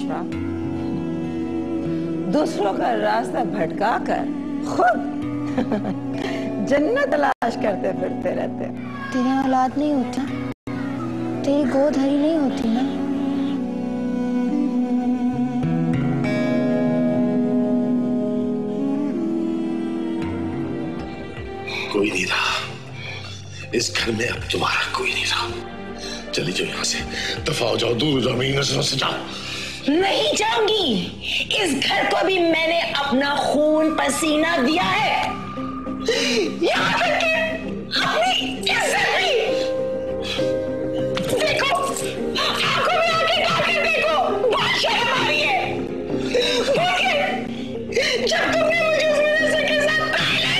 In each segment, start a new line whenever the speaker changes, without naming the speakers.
अशरफ, दूसरों का रास्ता भटका कर खुद जन्नत तलाश करते फिरते रहते।
तेरे औलाद नहीं होता, तेरी गोद हरी नहीं होती ना।
कोई नहीं रहा इस घर में, अब तुम्हारा कोई नहीं रहा। चली जाओ यहाँ से, दफा हो जाओ, दूर हो जाओ, मेरी नजरों से जाओ।
नहीं जाऊंगी, इस घर को भी मैंने अपना खून पसीना दिया है, यहाँ तक कि अपनी इज्जत भी। देखो, आंखों में आंखें डालकर देखो, बहुत शर्म आ रही है। जब तुमने मुझे उस मिनिस्टर के साथ पहले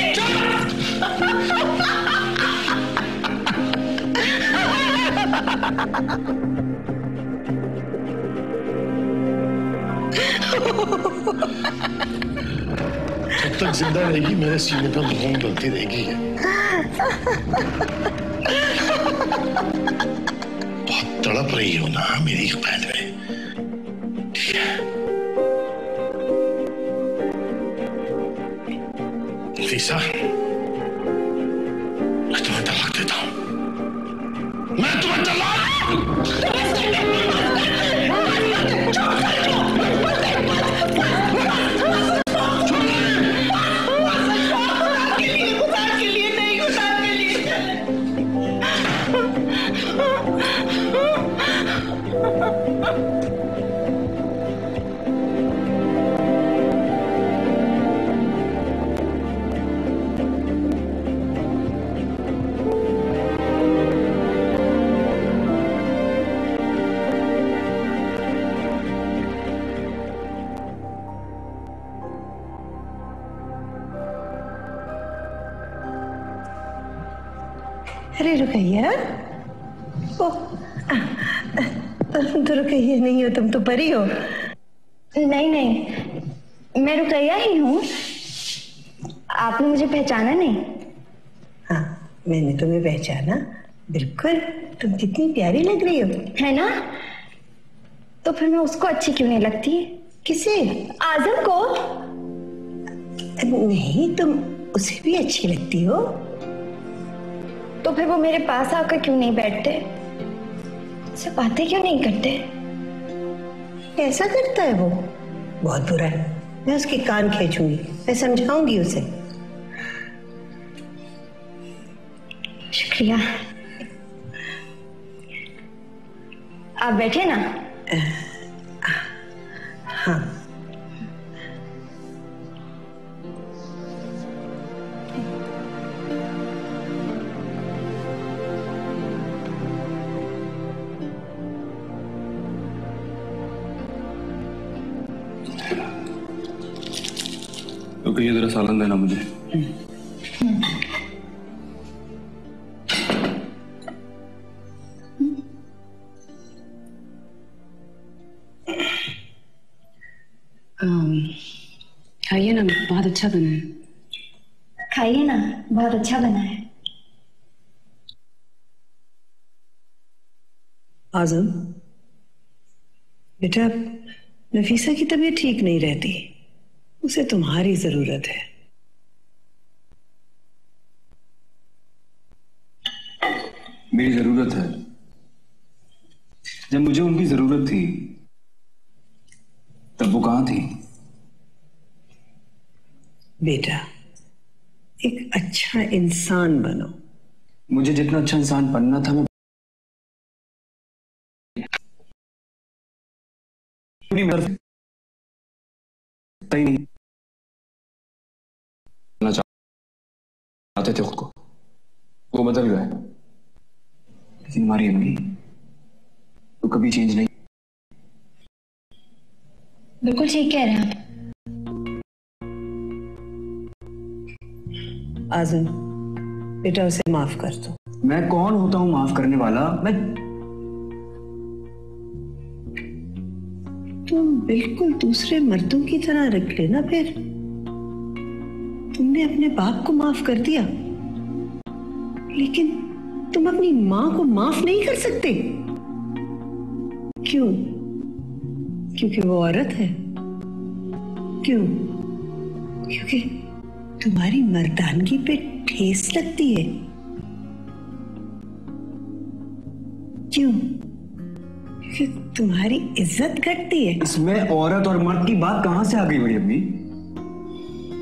जब तक जिंदा रहेगी मेरे सीने पर खून डलती रहेगी। बहुत तड़प रही हो ना मेरी कैद में, ठीक है? नफीसा, मैं तुम्हें तलाक देता हूं, मैं तुम्हें तलाक।
अरे रुकैया, ओ तुम तो रुकैया नहीं हो, तुम तो परी हो।
नहीं नहीं, मैं रुकैया ही हूँ। आपने मुझे पहचाना नहीं?
हाँ, मैंने तुम्हें पहचाना, बिल्कुल। तुम कितनी प्यारी लग रही हो,
है ना? तो फिर मैं उसको अच्छी क्यों नहीं लगती?
किसे?
आजम को।
नहीं, तुम उसे भी अच्छी लगती हो।
तो फिर वो मेरे पास आकर क्यों नहीं बैठते? उससे बातें क्यों नहीं करते?
कैसा करता है वो? बहुत बुरा है, मैं उसके कान खींचूंगी, मैं समझाऊंगी उसे।
शुक्रिया। आप बैठे ना।
हाँ।
तो कहिए जरा सालन देना मुझे।
खाइए ना, बहुत अच्छा बना है।
खाइए ना, बहुत अच्छा बना है।
आजम बेटा, नफीसा की तबीयत ठीक नहीं रहती, उसे तुम्हारी जरूरत है।
मेरी जरूरत है? जब मुझे उनकी जरूरत थी तब वो कहां थी?
बेटा, एक अच्छा इंसान बनो।
मुझे जितना अच्छा इंसान बनना था मैं नहीं चाहते थे खुद को, वो बदल गए। लेकिन हमारी अम्मी तो कभी चेंज नहीं।
बिल्कुल ठीक कह रहे हैं आप।
आजम बेटा, उसे माफ कर दो।
मैं कौन होता हूं माफ करने वाला?
तुम बिल्कुल दूसरे मर्दों की तरह रख लेना। फिर तुमने अपने बाप को माफ कर दिया, लेकिन तुम अपनी मां को माफ नहीं कर सकते। क्यों? क्योंकि वो औरत है? क्यों? क्योंकि तुम्हारी मर्दानगी पे ठेस लगती है? क्यों? क्योंकि तुम्हारी इज्जत घटती है?
इसमें औरत और मर्द की बात कहां से आ गई बड़ी अम्मी?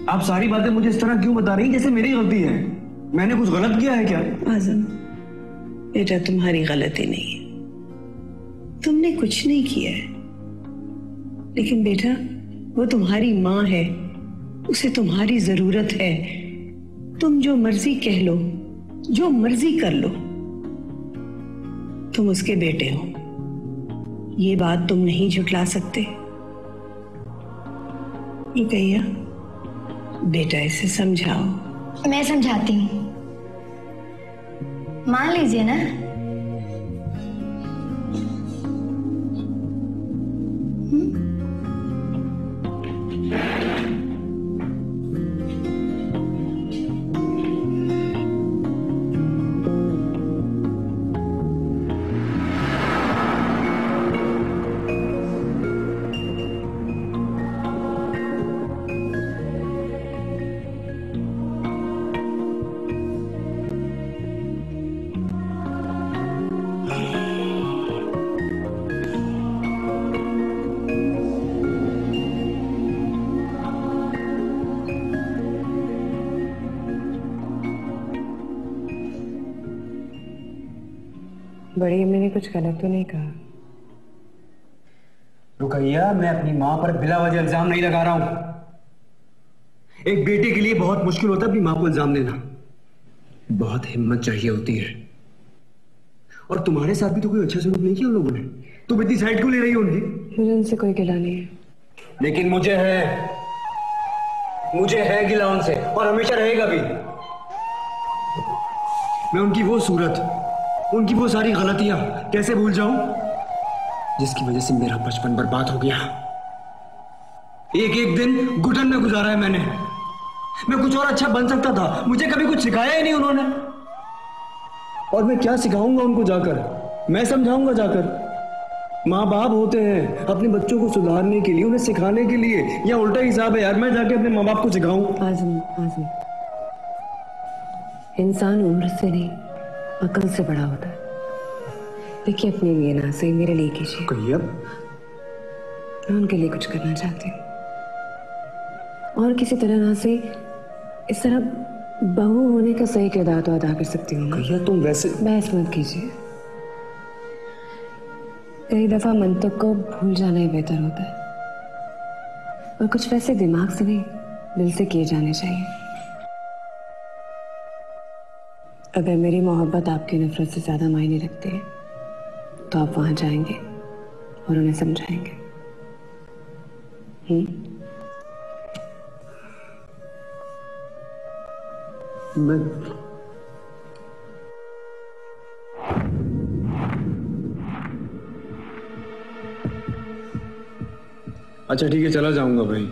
आप सारी बातें मुझे इस तरह क्यों बता रही हैं जैसे मेरी गलती है? मैंने कुछ गलत किया है क्या?
आजम बेटा, तुम्हारी गलती नहीं है, तुमने कुछ नहीं किया है, लेकिन बेटा वो तुम्हारी माँ है, उसे तुम्हारी जरूरत है। तुम जो मर्जी कह लो, जो मर्जी कर लो, तुम उसके बेटे हो, ये बात तुम नहीं झुठला सकते। रुकैया बेटा, इसे समझाओ।
मैं समझाती हूँ, मान लीजिए ना।
बड़ी अम्मी ने कुछ गलत तो नहीं कहा?
रुकैया, मैं अपनी माँ पर बिला वजह इल्जाम नहीं लगा रहा हूं। एक बेटे के लिए बहुत मुश्किल होता है अपनी माँ को इल्जाम देना, बहुत हिम्मत चाहिए होती है। और तुम्हारे साथ भी तो कोई अच्छा सलूक नहीं किया उन लोगों ने, तुम इतनी साइड क्यों ले रही हो उनकी?
मुझे उनसे कोई गिला नहीं है।
लेकिन मुझे है गिला उनसे, और हमेशा रहेगा भी। मैं उनकी वो सूरत, उनकी वो सारी गलतियां कैसे भूल जाऊं जिसकी वजह से मेरा बचपन बर्बाद हो गया। एक एक दिन घुटन में गुजारा है मैंने। मैं कुछ और अच्छा बन सकता था, मुझे कभी कुछ सिखाया ही नहीं उन्होंने। और मैं क्या सिखाऊंगा उनको जाकर? मैं समझाऊंगा जाकर? माँ बाप होते हैं अपने बच्चों को सुधारने के लिए, उन्हें सिखाने के लिए, या उल्टा हिसाब है यार, मैं जाके अपने माँ बाप को सिखाऊं?
आजम, इंसान उम्र से नहीं अकल से बड़ा होता है। देखिए, अपने लिए ना सही, मेरे लिए कीजिए।
कहिए।
मैं उनके लिए कुछ करना चाहती हूँ, और किसी तरह ना से इस तरह बहू होने का सही किरदार तो अदा कर सकती हूँ।
कहिए, तुम वैसे
बहस मत कीजिए। कई दफा मंतक को भूल जाना ही बेहतर होता है, और कुछ वैसे दिमाग से नहीं दिल से किए जाने चाहिए। अगर मेरी मोहब्बत आपकी नफरत से ज्यादा मायने रखती है तो आप वहां जाएंगे और उन्हें समझाएंगे।
मैं अच्छा ठीक है, चला जाऊंगा भाई,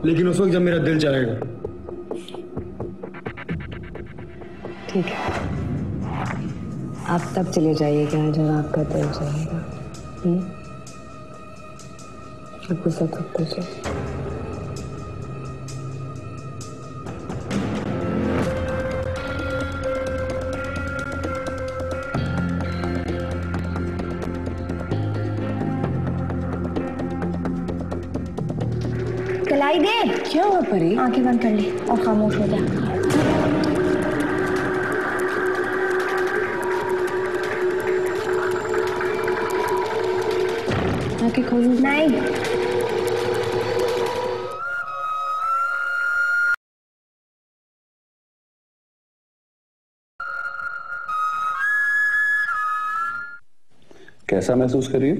लेकिन उस वक्त जब मेरा दिल चाहेगा।
ठीक है, आप तब चले जाइएगा जब आपका दिल चाहेगा। आपको सब कुछ
कलाई दे।
क्या हुआ परी?
आंखें बंद कर ले और खामोश हो जा।
आंखें खोलो।
नहीं,
कैसा महसूस कर रही हो?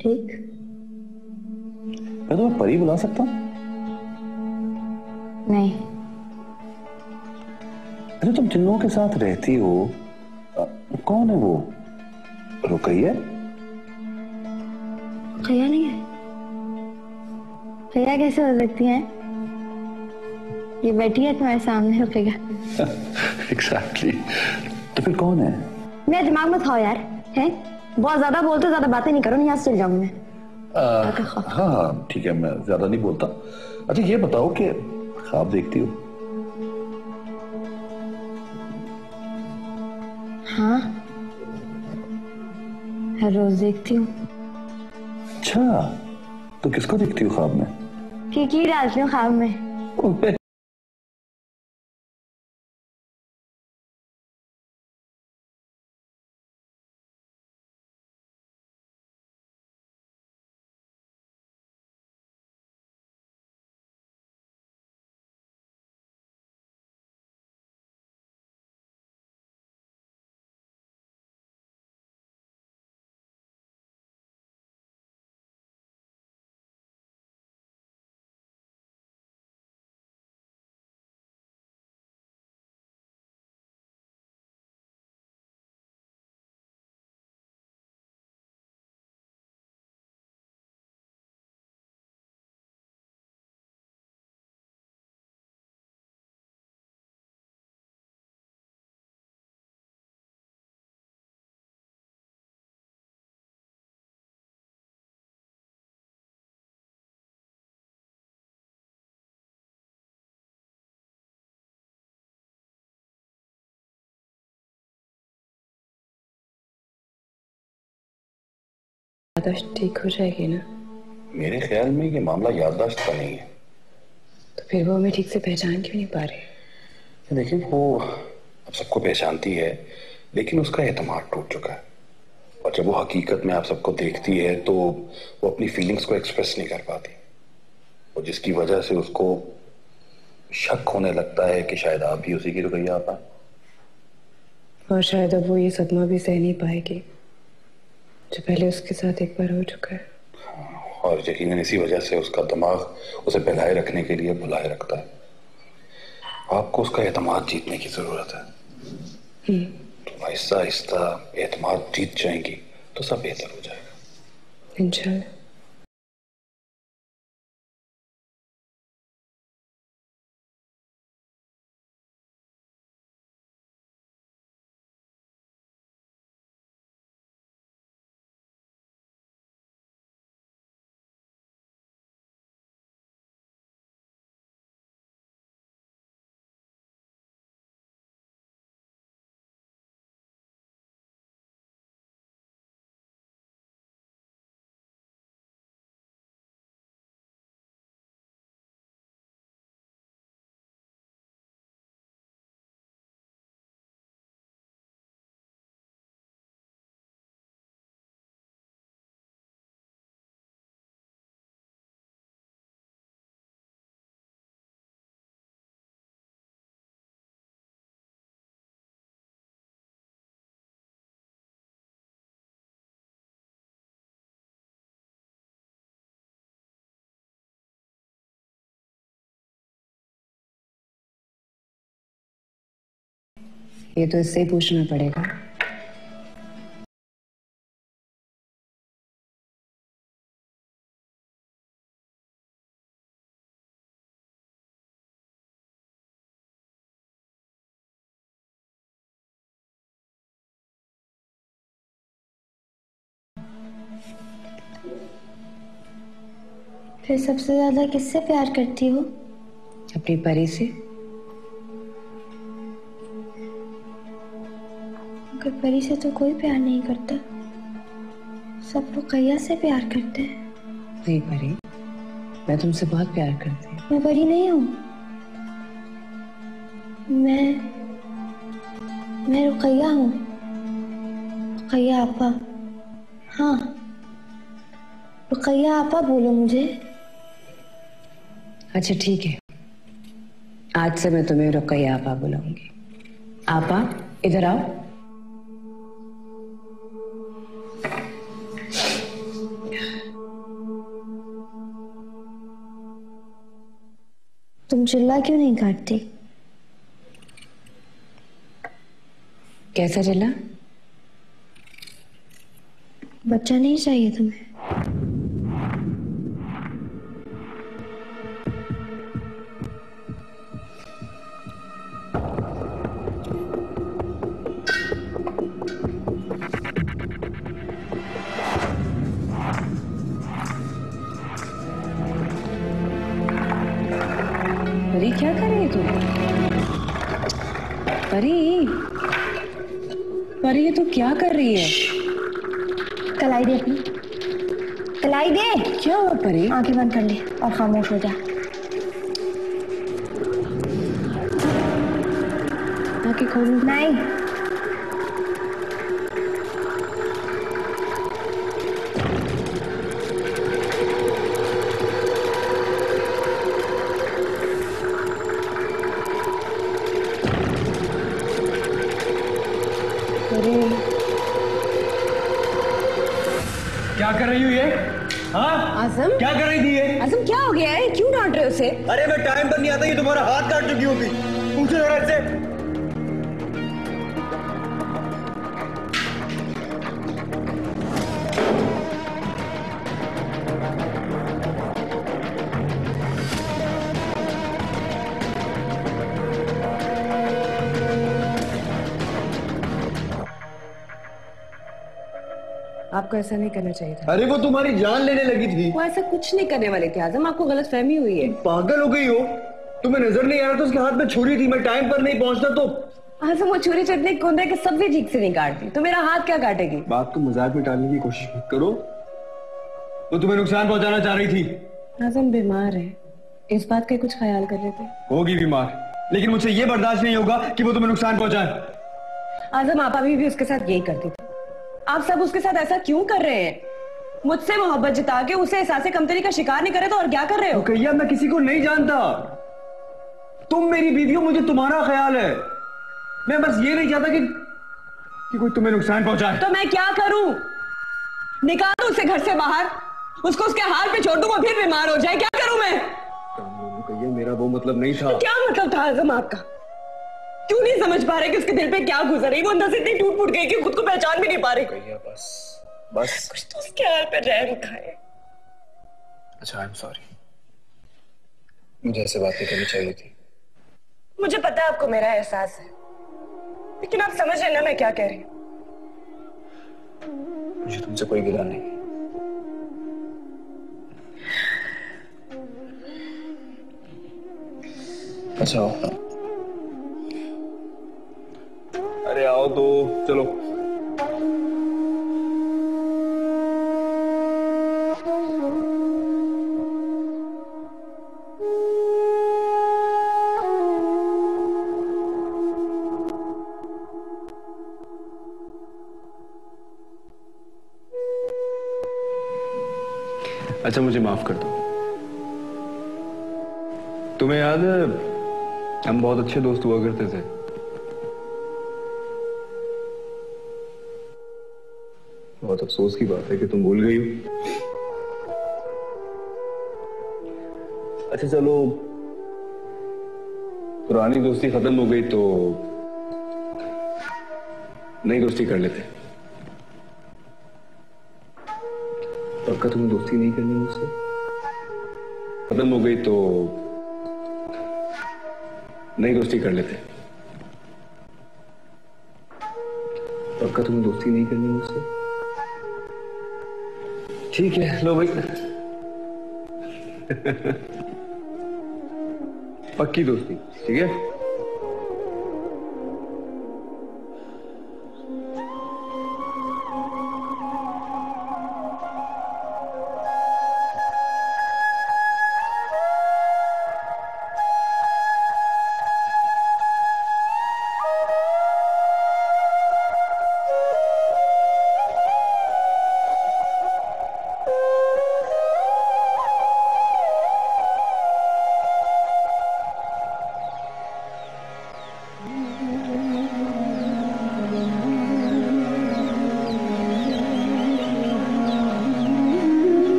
ठीक।
मैं तुम्हें परी बुला सकता हूं?
नहीं।
अरे तुम जिन लोगों के साथ रहती हो, कौन है वो? रुकैया?
खैया नहीं है। खैया कैसे हो सकती है? ये बैठी है तुम्हारे सामने रुकैया।
एग्जैक्टली। तो फिर कौन है?
मेरा दिमाग मत खाओ यार, है? बहुत ज्यादा बोलते, ज्यादा बातें नहीं करो, नहीं यहाँ से चल जाऊंगी मैं।
हाँ ठीक है, मैं ज्यादा नहीं बोलता। अच्छा ये बताओ कि ख्वाब देखती हो?
हाँ, हर रोज देखती हूँ।
अच्छा, तो किसको देखती हो ख्वाब में?
की डालती हूँ ख्वाब में।
याददाश्त ठीक हो जाएगी ना?
मेरे ख्याल में ये मामला याददाश्त का नहीं है।
तो फिर वो हमें ठीक से पहचान क्यों नहीं पा रही?
देखिए वो अब सबको पहचानती है, लेकिन उसका एतमाद टूट चुका है। और जब वो हकीकत में आप सबको देखती है तो वो अपनी फीलिंग्स को एक्सप्रेस नहीं कर पाती, और जिसकी वजह से उसको शक होने लगता है कि शायद आप भी उसी की रुकैया आप।
और शायद अब वो ये सदमा भी सह नहीं पाएगी जो पहले उसके साथ एक बार हो चुका है।
और यकीनन इसी वजह से उसका दिमाग उसे बहलाए रखने के लिए बुलाए रखता है। आपको उसका एतमाद जीतने की जरूरत है। तो आहिस्ता आहिस्ता एतमाद जीत जाएंगी तो सब बेहतर हो जाएगा
इंशाल्लाह। ये तो इससे ही पूछना पड़ेगा।
फिर सबसे ज्यादा किससे प्यार करती हो?
अपनी परी से।
मगर परी से तो कोई प्यार नहीं करता, सब रुकैया से प्यार करते हैं।
नहीं परी, मैं तुमसे बहुत प्यार करती हूँ।
मैं परी नहीं हूँ, मैं रुकैया हूँ। रुकैया आपा। हाँ, रुकैया आपा बोलो मुझे।
अच्छा ठीक है, आज से मैं तुम्हें रुकैया आपा बुलाऊंगी। आपा इधर आओ।
तुम चिल्ला क्यों नहीं काटती?
कैसा चला?
बच्चा नहीं चाहिए तुम्हें?
परी क्या कर रही है तू? परी, परी ये तू क्या कर रही है?
कलाई दे अपनी, कलाई दे।
क्या हुआ परी?
आंखें बंद कर ले और खामोश हो जा।
आंखें खोल।
नहीं,
क्या कर रही हूँ ये? हाँ
आजम,
क्या कर रही थी ये?
आजम क्या हो गया है? क्यों डांट रहे हो उसे?
अरे मैं टाइम पर नहीं आता, ये तुम्हारा हाथ काट चुकी होगी। पूछो जरा इससे।
आपको ऐसा नहीं करना चाहिए था।
अरे वो तुम्हारी जान लेने लगी थी।
वो ऐसा कुछ नहीं करने वाले थे आजम, आपको गलतफहमी हुई है।
पागल हो गई हो? तुम्हें नजर नहीं आ रहा था उसके हाथ में छुरी थी? मैं टाइम पर नहीं पहुंचता तो।
आजम वो छुरी चटनी कुंदे के सब्जी ठीक से नहीं काटती, तो मेरा हाथ क्या काटेगी?
बात को मजाक में टालने की कोशिश मत करो। वो तुम्हें नुकसान पहुंचाना चाह रही थी।
आजम बीमार है, इस बात का कुछ ख्याल कर लेते।
होगी बीमार, लेकिन मुझसे ये बर्दाश्त नहीं होगा कि वो तुम्हें नुकसान पहुंचाए।
आजम आप अभी भी उसके साथ यही करती थी। आप सब उसके साथ ऐसा क्यों कर रहे हैं? मुझसे मोहब्बत जिता के उसे एहसास कमतरी का शिकार नहीं करे तो और क्या कर रहे हो?
रुकैया, मैं किसी को नहीं जानता। तुम मेरी बीवी हो, मुझे तुम्हारा ख्याल है। मैं बस ये नहीं चाहता कि कोई तुम्हें नुकसान पहुंचाए।
तो मैं क्या करूं? निकालूं उसे घर से बाहर, उसको उसके हाल पे छोड़ दूं, वो फिर बीमार हो जाए? क्या करूं मैं?
रुकैया, मेरा वो मतलब नहीं था।
क्या मतलब था आजम आपका? क्यों नहीं समझ पा रहे कि उसके दिल पे क्या गुजर रही? वो अंदर से इतनी टूट फूट गई कि खुद को पहचान भी नहीं पा रही।
रुकैया, बस
कुछ तो उसके हाल पे रहम खाए।
अच्छा, आई एम सॉरी, मुझे ऐसे बात नहीं करनी चाहिए थी।
मुझे पता है आपको मेरा एहसास है, लेकिन आप समझ रहे ना मैं क्या कह रही हूँ।
मुझे तुमसे कोई गिला नहीं। अच्छा आओ।
अरे आओ तो चलो। अच्छा, मुझे माफ कर दो। तुम्हें याद है हम बहुत अच्छे दोस्त हुआ करते थे। बहुत अफसोस की बात है कि तुम भूल गई हो। अच्छा चलो, पुरानी दोस्ती खत्म हो गई तो नई दोस्ती कर लेते। पक्का तुम्हें दोस्ती नहीं करनी मुझसे? खत्म हो गई तो नई दोस्ती कर लेते। पक्का तुम्हें दोस्ती नहीं करनी मुझसे? ठीक है, लो भाई। पक्की दोस्ती, ठीक है?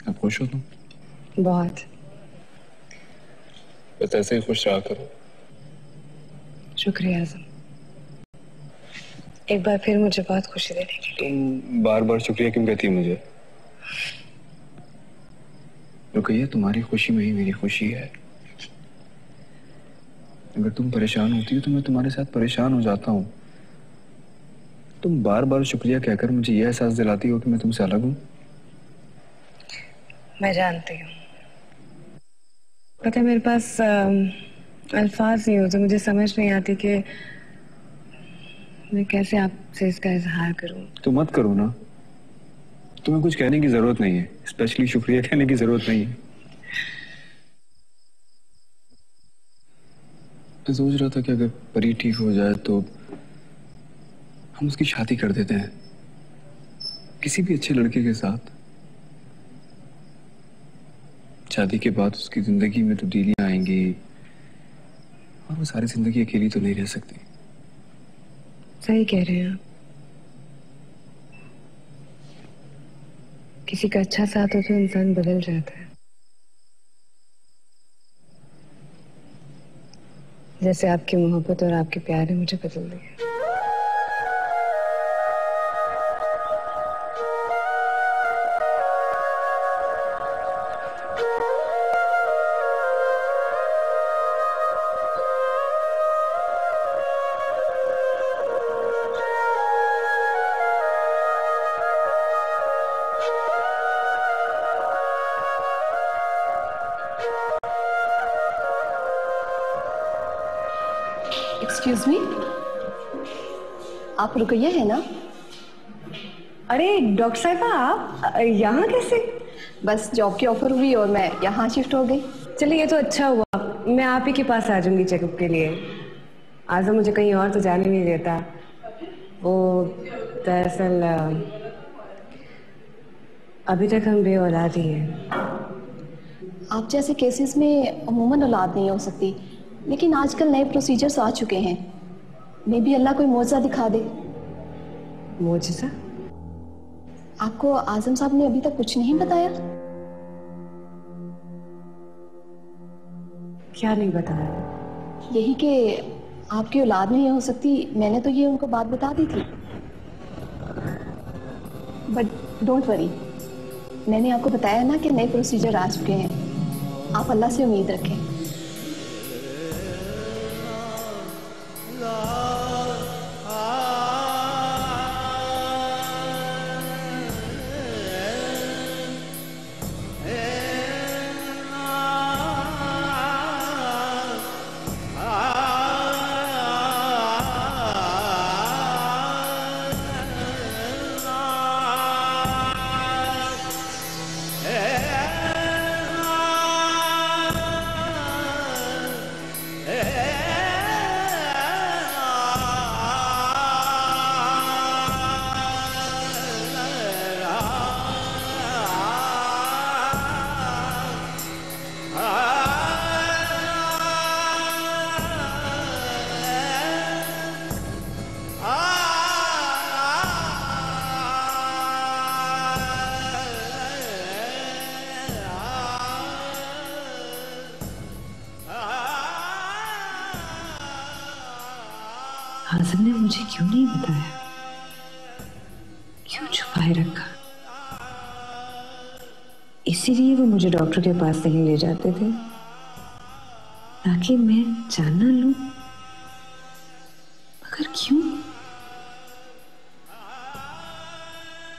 आप खुश हो तुम?
बहुत।
बस ऐसे ही खुश रहा करो।
शुक्रिया आज़म, एक बार फिर मुझे बहुत खुशी देने के लिए।
तुम बार बार शुक्रिया क्यों कहती है मुझे? रुकैया, तुम्हारी खुशी में ही मेरी खुशी है। अगर तुम परेशान होती हो तो मैं तुम्हारे साथ परेशान हो जाता हूँ। तुम बार बार शुक्रिया कहकर मुझे यह एहसास दिलाती हो कि मैं तुमसे अलग हूँ।
मैं जानती हूँ, पता है मेरे पास अल्फाज नहीं होते, मुझे समझ नहीं आती कि मैं कैसे आपसे इसका इजहार करूँ।
तो मत करो ना, तुम्हें कुछ कहने की जरूरत नहीं है, स्पेशली शुक्रिया कहने की जरूरत नहीं है। मैं सोच रहा था कि अगर परी ठीक हो जाए तो हम उसकी शादी कर देते हैं किसी भी अच्छे लड़के के साथ। शादी के बाद उसकी जिंदगी में तब्दीलियां आएंगी और वो सारी जिंदगी अकेली तो नहीं रह सकती।
सही कह रहे हैं आप। किसी का अच्छा साथ हो तो इंसान बदल जाता है, जैसे आपकी मोहब्बत और आपके प्यार ने मुझे बदल दिया।
एक्सक्यूज मी, आप रुकैया है ना?
अरे डॉक्टर साहिबा, आप यहाँ कैसे?
बस जॉब की ऑफर हुई और मैं यहाँ शिफ्ट हो गई।
चलिए ये तो अच्छा हुआ, मैं आप ही के पास आ जाऊंगी चेकअप के लिए। आज़म मुझे कहीं और तो जाने नहीं देता। वो दरअसल अभी तक हम बेऔलाद ही हैं।
आप जैसे केसेस में अमूमन औलाद नहीं हो सकती, लेकिन आजकल नए प्रोसीजर्स आ चुके हैं। मे भी अल्लाह कोई मौजज़ा दिखा दे।
मौजज़ा?
आपको आज़म साहब ने अभी तक कुछ नहीं बताया?
क्या नहीं बताया?
यही कि आपकी औलाद नहीं हो सकती। मैंने तो ये उनको बात बता दी थी, बट डोंट वरी, मैंने आपको बताया ना कि नए प्रोसीजर आ चुके हैं। आप अल्लाह से उम्मीद रखें।
आज़म ने मुझे क्यों नहीं बताया? क्यों छुपाए रखा? इसीलिए वो मुझे डॉक्टर के पास नहीं ले जाते थे, ताकि मैं जान ना लूं। मगर क्यों?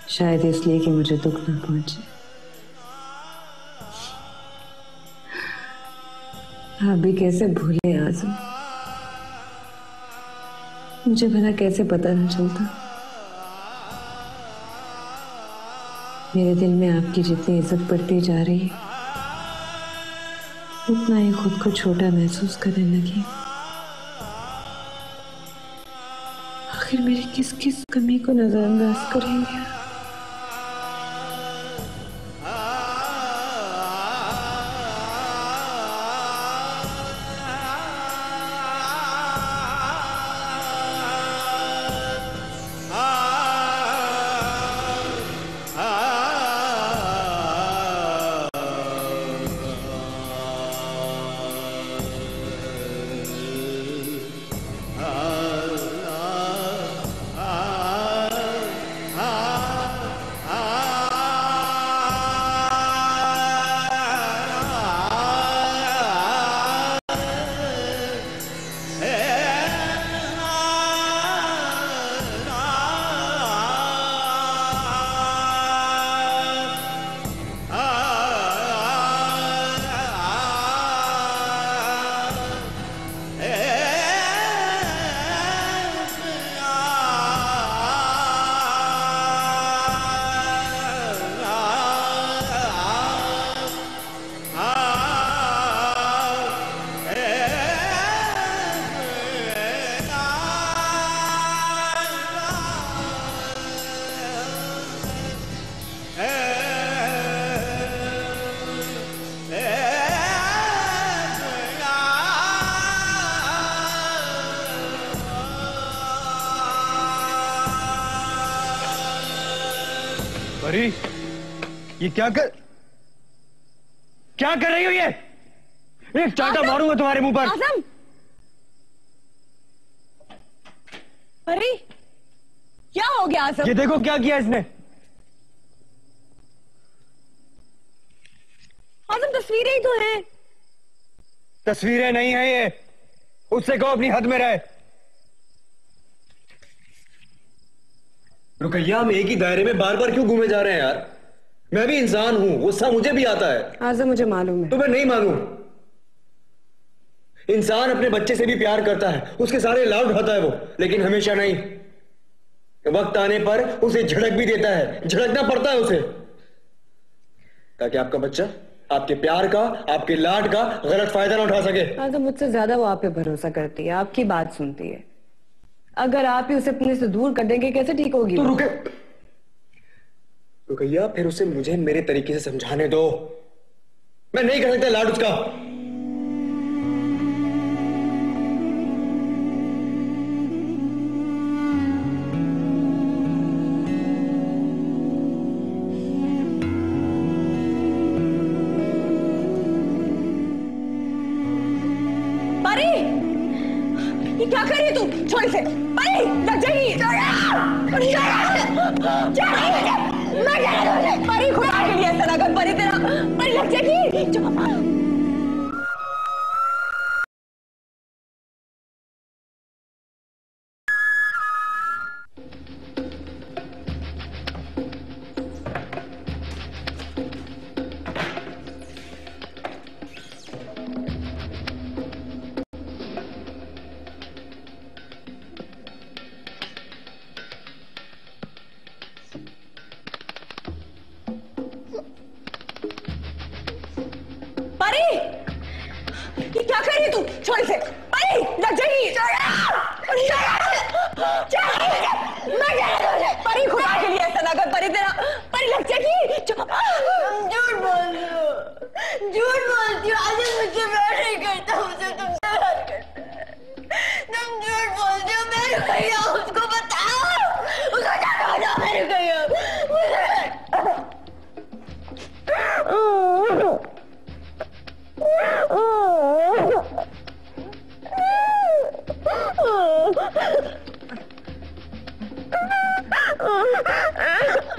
शायद इसलिए कि मुझे दुख ना पहुंचे। आप भी कैसे भूले आज़म? मुझे भला कैसे पता न चलता? मेरे दिल में आपकी जितनी इज्जत बढ़ती जा रही है, उतना ही खुद को छोटा महसूस करने लगी। आखिर मेरी किस किस कमी को नजरअंदाज करेंगे?
परी, ये क्या कर रही हो? ये एक चांटा मारूंगा तुम्हारे मुंह पर।
आजम, परी, क्या हो गया आजम?
ये देखो क्या किया इसने।
आजम, तस्वीरें ही तो हैं।
तस्वीरें नहीं है ये, उससे कहो अपनी हद में रहे। रुकैया, हम एक ही दायरे में बार बार क्यों घूमे जा रहे हैं यार? मैं भी इंसान हूं, गुस्सा मुझे भी आता है।
आजम, मुझे मालूम है।
तो मैं नहीं मानूं। इंसान अपने बच्चे से भी प्यार करता है, उसके सारे लाभ उठाता है वो, लेकिन हमेशा नहीं। वक्त आने पर उसे झड़क भी देता है, झड़कना पड़ता है उसे, ताकि आपका बच्चा आपके प्यार का, आपके लाड का गलत फायदा ना उठा सके।
आजम, मुझसे ज्यादा वो आप पे भरोसा करती है, आपकी बात सुनती है। अगर आप ही उसे अपने से दूर कर देंगे, कैसे ठीक होगी?
तो रुकैया, फिर उसे मुझे मेरे तरीके से समझाने दो। मैं नहीं कर सकता लाड उसका।
ये क्या कर रही है तू? छोड़ इसे। परी, लग जाएगी। परी, खुदा के लिए ऐसा ना कर। परी, तेरा परी लग जाएगी। ये क्या कर रही है तू? छोड़ इसे। परी, लग जाएगी। परी, खुदा के लिए ऐसा ना कर। परी, तेरा परी लग जाएगी।
झूठ बोलती हो, झूठ बोलती हो। आज मुझसे प्यार नहीं करता, मुझे तुमसे प्यार करता है। तुम झूठ बोलती हो। मेरे भैया, उसको बताओ, उसको क्या बोलो? मेरे भैया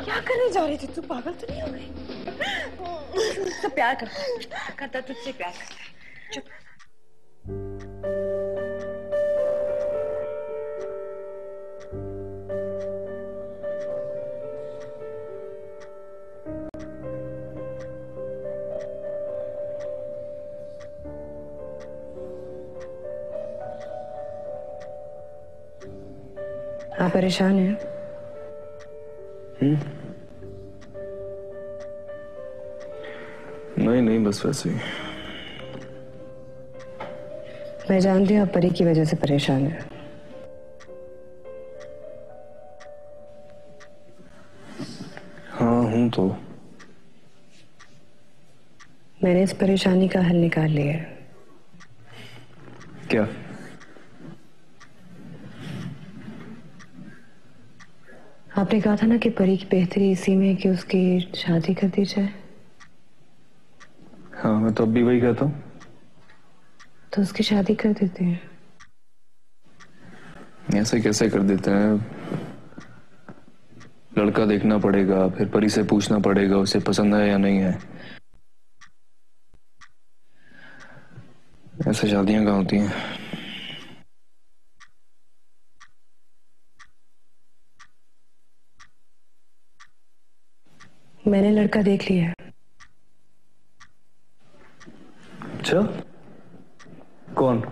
क्या करने जा रही थी तू? पागल तो नहीं हो गई? तुझसे प्यार करता तुझसे प्यार करता है। चुप। आप परेशान हैं?
नहीं, बस वैसे ही।
मैं जानती हूँ आप परी की वजह से परेशान हैं।
हाँ हूं तो।
मैंने इस परेशानी का हल निकाल लिया है।
क्या?
आपने कहा था ना कि परी की बेहतरी इसी में है कि उसकी शादी कर दी जाए।
हाँ, मैं तो अब भी वही कहता हूँ।
तो उसकी शादी कर देते हैं।
ऐसे कैसे कर देते हैं? लड़का देखना पड़ेगा, फिर परी से पूछना पड़ेगा उसे पसंद है या नहीं है। ऐसे शादियां कहाँ होती हैं?
मैंने लड़का देख लिया है।
अच्छा, कौन?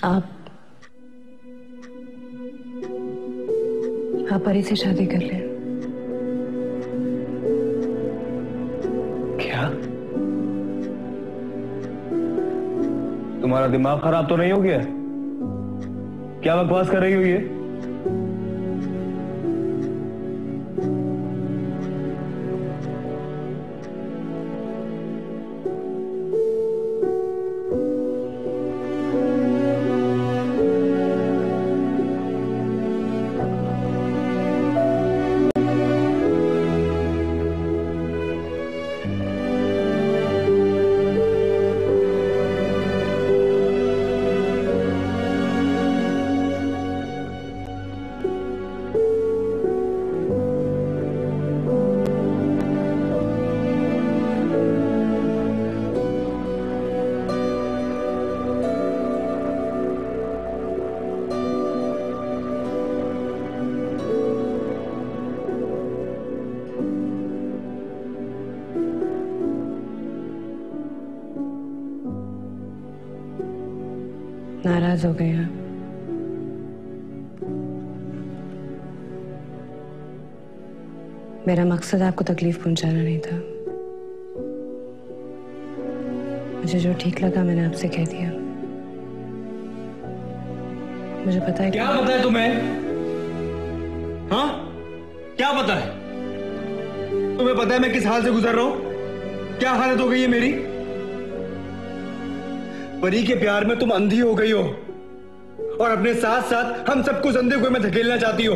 आप परी से शादी कर लें।
क्या? तुम्हारा दिमाग खराब तो नहीं हो गया? क्या बकवास कर रही हो ये?
नाराज हो गए आप। मेरा मकसद आपको तकलीफ पहुंचाना नहीं था। मुझे जो ठीक लगा मैंने आपसे कह दिया। मुझे पता है।
क्या पता है तुम्हें? हाँ, क्या पता है तुम्हें? पता है मैं किस हाल से गुजर रहा हूं? क्या हालत हो गई है मेरी? परी के प्यार में तुम अंधी हो गई हो और अपने साथ साथ हम सबको अंधे को में धकेलना चाहती हो।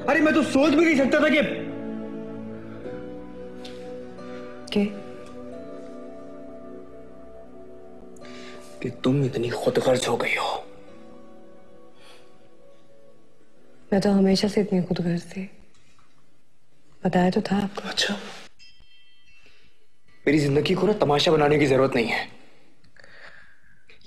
अरे मैं तो सोच भी नहीं सकता था कि तुम इतनी खुदगर्ज हो गई हो।
मैं तो हमेशा से इतनी खुदगर्ज थी, बताया तो था आपको।
अच्छा, मेरी जिंदगी को ना तमाशा बनाने की जरूरत नहीं है।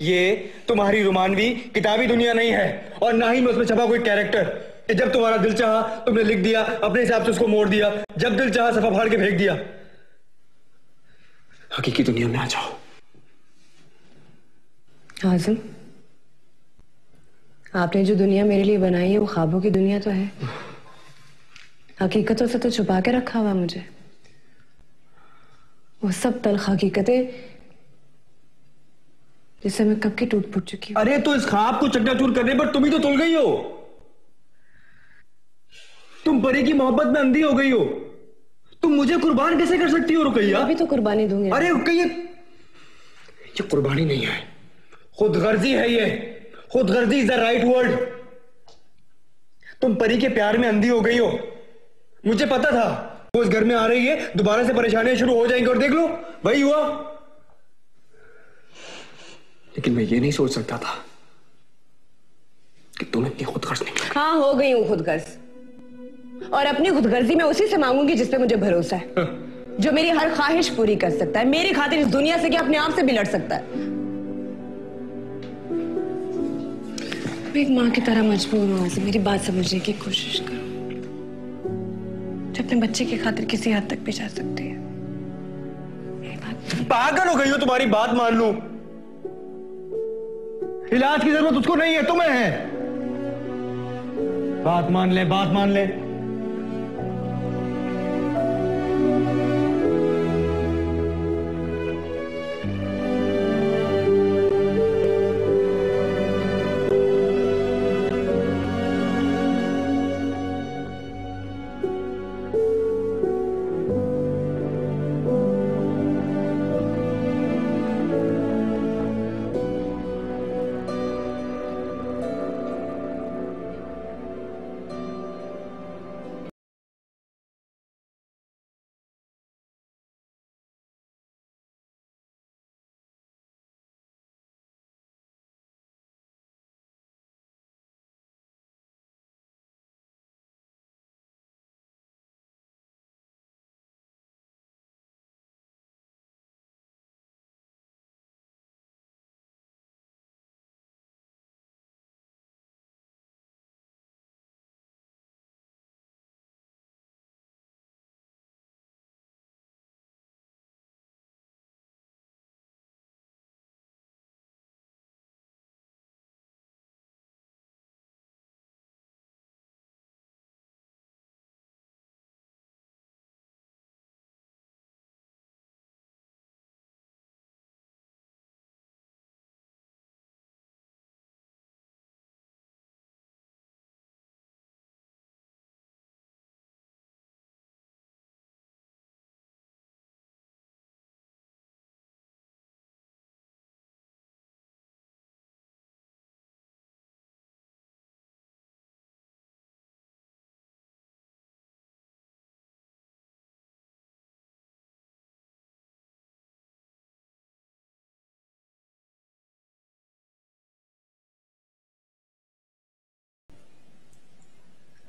ये तुम्हारी रोमानवी किताबी दुनिया नहीं है और ना ही मैं उसमें छपा कोई कैरेक्टर। जब तुम्हारा दिल चाहा तुमने लिख दिया, अपने हिसाब से उसको मोड़ दिया, जब दिल चाहा सफा फाड़ के फेंक दिया। हकीकी दुनिया में आ जाओ।
आज़म, आपने जो दुनिया मेरे लिए बनाई है वो ख्वाबों की दुनिया तो है। हकीकतों से तो छुपा के रखा हुआ मुझे। वो सब तल्ख हकीकतें जिससे मैं कब की टूट फूट चुकी हूँ।
अरे तो इस ख्वाब को चकनाचूर करने पर तुम ही तो तुल गई हो। तुम परी की मोहब्बत में अंधी हो गई हो। तुम मुझे कुर्बान कैसे कर सकती हो रुकैया?
अभी तो कुर्बानी दूंगी।
अरे रुकैया, ये कुर्बानी नहीं है, खुदगर्जी है। ये खुदगर्जी इज द राइट वर्ड। तुम परी के प्यार में अंधी हो गई हो। मुझे पता था वो इस घर में आ रही है, दोबारा से परेशानियां शुरू हो जाएंगी और देख लो वही हुआ। लेकिन मैं ये नहीं सोच सकता था कि तुम इतनी खुदगर्ज नहीं।
हाँ, हो गई हूँ खुदगर्ज, और अपनी खुदगर्जी मैं उसी से मांगूंगी जिस पे मुझे भरोसा है, जो मेरी हर ख्वाहिश पूरी कर सकता है। मेरी खातिर इस दुनिया से क्या अपने आप से भी लड़ सकता है। मैं एक माँ की तरह मजबूर हूँ। आज मेरी बात समझने की कोशिश करो, जो अपने बच्चे की खातिर किसी हद तक भी जा सकती है।
पागल हो गई हो? तुम्हारी बात मान लूं, इलाज की जरूरत उसको नहीं है, तुम्हें है। बात मान ले, बात मान ले।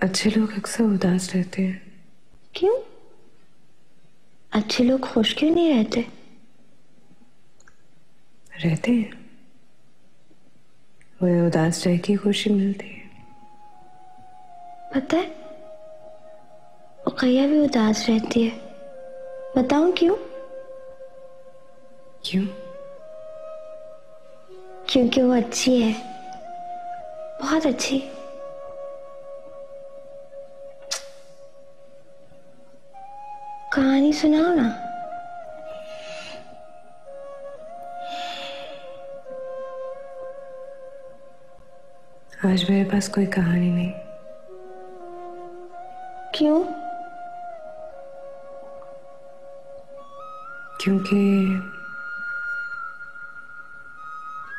अच्छे लोग अक्सर उदास रहते हैं।
क्यों? अच्छे लोग खुश क्यों नहीं रहते?
रहते हैं, उन्हें उदास रह के खुशी मिलती है।
पता है, रुकैया भी उदास रहती है। बताऊं क्यों?
क्यों?
क्योंकि वो अच्छी है, बहुत अच्छी। कहानी सुनाओ ना।
आज मेरे पास कोई कहानी नहीं।
क्यों?
क्योंकि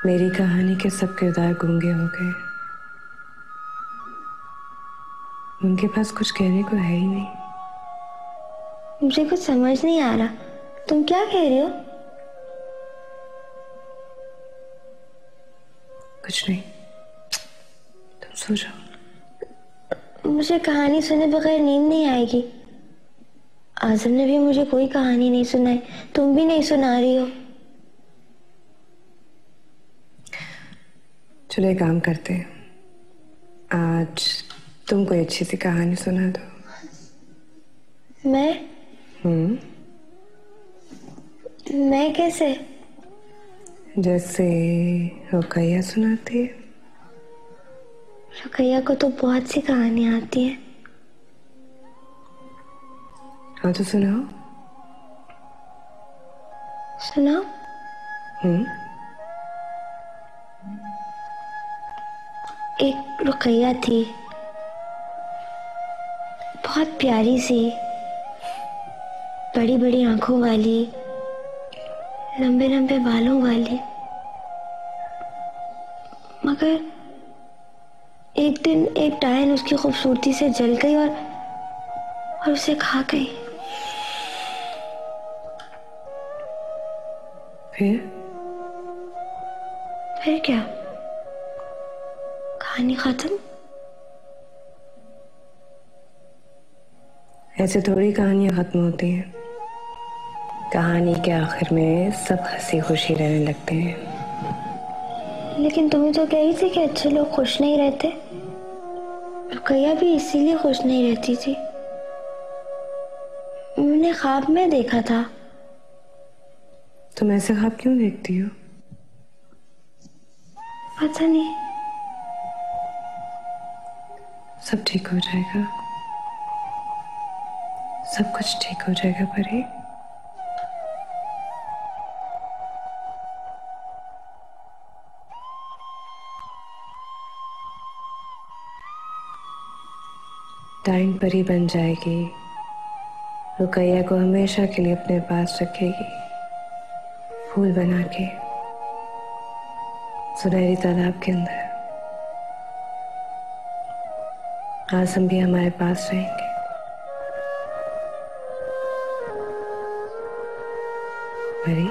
मेरी कहानी के सब किरदार गूंगे हो गए। उनके पास कुछ कहने को है ही नहीं।
मुझे कुछ समझ नहीं आ रहा, तुम क्या कह रहे हो?
कुछ नहीं, तुम सो जाओ।
मुझे कहानी सुने बगैर नींद नहीं आएगी। आज़म ने भी मुझे कोई कहानी नहीं सुनाई, तुम भी नहीं सुना रही हो।
चलो एक काम करते हैं, आज तुम कोई अच्छी सी कहानी सुना दो।
मैं? मैं कैसे?
जैसे रुकैया सुनाती है।
रुकैया को तो बहुत सी कहानियां आती हैं।
हाँ तो सुनाओ।
सुनाओ। एक रुकैया थी, बहुत प्यारी सी, बड़ी बड़ी आंखों वाली, लंबे लंबे बालों वाली। मगर एक दिन एक डायन उसकी खूबसूरती से जल गई और उसे खा गई। फिर क्या? कहानी खत्म।
ऐसे थोड़ी कहानियां खत्म होती हैं। कहानी के आखिर में सब हंसी खुशी रहने लगते हैं।
लेकिन तुम्हें तो कही थी कि अच्छे लोग खुश नहीं रहते। रुकैया भी इसीलिए खुश नहीं रहती थी। मैंने ख्वाब में देखा था।
तुम ऐसे ख्वाब क्यों देखती हो?
पता नहीं।
सब ठीक हो जाएगा, सब कुछ ठीक हो जाएगा परी। डायन परी बन जाएगी, रुकैया को हमेशा के लिए अपने पास रखेगी, फूल बना के सुनहरी तालाब के अंदर। आज़म भी हमारे पास रहेंगे। परी